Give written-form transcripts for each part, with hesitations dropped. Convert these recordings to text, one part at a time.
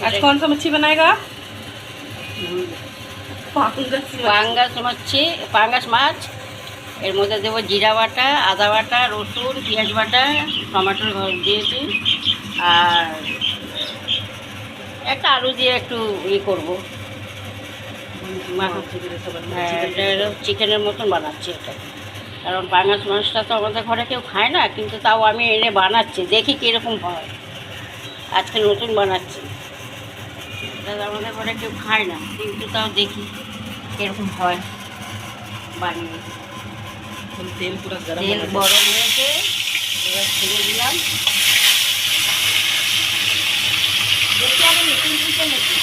आज कौन सा मच्छी बनाएगा आप? পাঙ্গাস মাছ। এর মধ্যে দেবো জিরা বাটা, আদা বাটা, রসুন, পেঁয়াজ বাটা, টমেটো দিয়েছি, আর একটা আলু দিয়ে একটু করবো। এটা চিকেনের মতন বানাচ্ছি এটা, কারণ পাঙ্গাস মাছটা তো আমাদের ঘরে কেউ খায় না, কিন্তু তাও আমি এনে বানাচ্ছি, দেখি কীরকম হয়। আজকে নতুন বানাচ্ছি, এটা আমাদের ঘরে কেউ খায় না, কিন্তু তাও দেখি কীরকম হয় বানিয়ে। তেল পুরো তেল গরম হয়েছে, এবার ছেড়ে দিলাম। দেখি আমি নতুন চিকেন নিচ্ছি।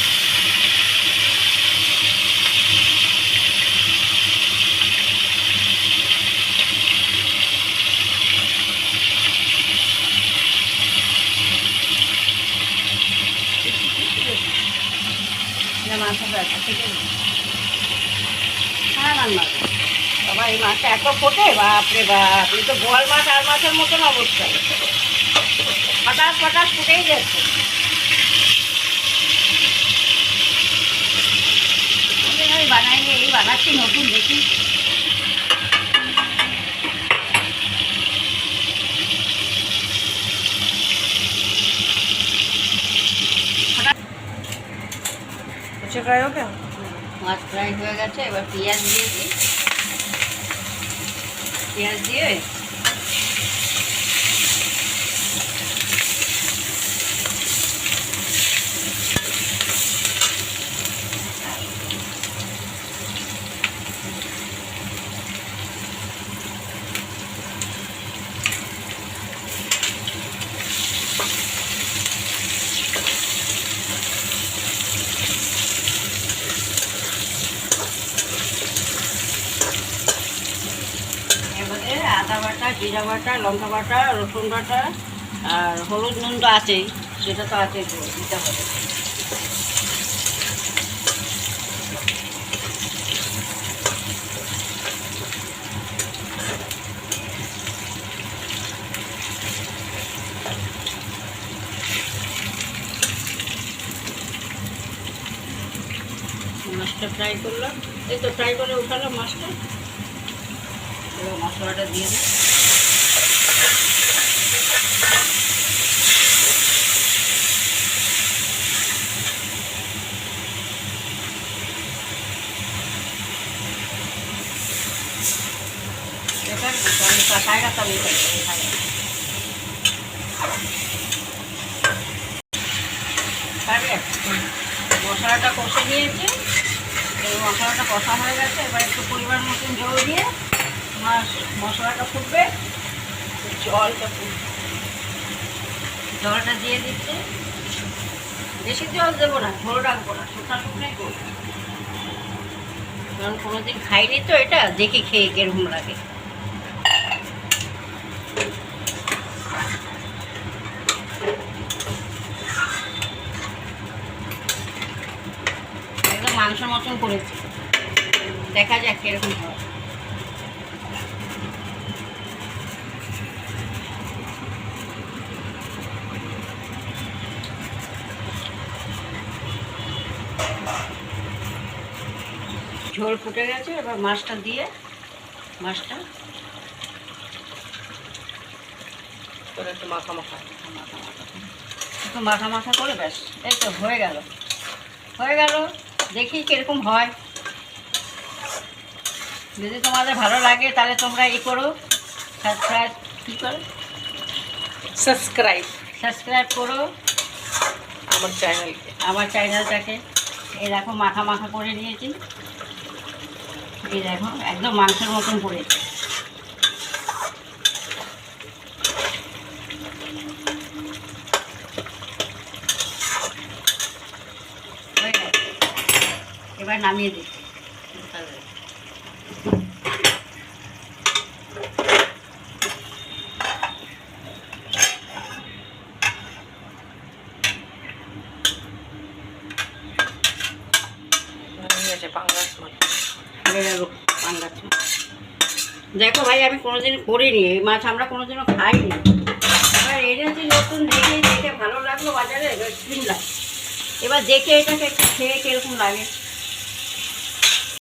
মাছটা ঠিক আছে, হ্যাঁ রান্না বাবা, এই মাছটা এত ফোটে, বাপরে বাপ, এই তো বোয়াল মাছ আর মাছের মতন অবস্থা, হঠাৎ হঠাৎ ফুটেই যাচ্ছে। আমি বানাইনি, এই বানাচ্ছি নতুন, দেখি। अच्छा फ्राई हो गया? মাছ ফ্রাই হয়ে গেছে, এবার পেঁয়াজ দিয়ে দিই। পেঁয়াজ দিয়ে এবারে আদা বাটা, জিরা বাটা, লঙ্কা বাটা, রসুন বাটা আর হলুদ নুন তো আছেই, সেটা তো আছে, দিতে হবে। মাছটা ফ্রাই করলাম, এই তো ফ্রাই করে উঠালাম মাছটা, এবার মশলাটা দিয়ে দিই। कसाएगा तब ये মশলাটা কষে নিয়েছি, এই মশলাটা কষা হয়ে গেছে, এবার একটু পরিমাণ মতন জল দিয়ে মশলাটা ফুটবে, জলটা দিয়ে দিচ্ছি। বেশি জল দেবো না, ঝোল রাখবো না, শুকনা শুকনাই করবো, কারণ কোনোদিন খাইনি তো, এটা দেখি খেয়ে কিরকম লাগে। একদম মাংসের মতন করেছি, দেখা যাক কিরকম হয়। ঝোল ফুটে গেছে, এবার মাছটা দিয়ে একটু মাখা মাখা একটু মাখা মাখা করে ব্যাস, এই তো হয়ে গেল। দেখি কিরকম হয়। যদি তোমাদের ভালো লাগে তাহলে তোমরা করো, সাবস্ক্রাইব করো আমার চ্যানেলটাকে। এই দেখো মাখা মাখা করে নিয়েছি, এই দেখো একদম মাংসের মতন করেছি। এবার নামিয়ে দিচ্ছি। দেখো ভাই, আমি কোনোদিন করিনি এই মাছ, আমরা কোনোদিনও খাইনি, এবার এনেছি নতুন, দেখে ভালো লাগলো বাজারে, কিনলাম। এবার দেখে এটাকে একটু খেয়ে কীরকম লাগে।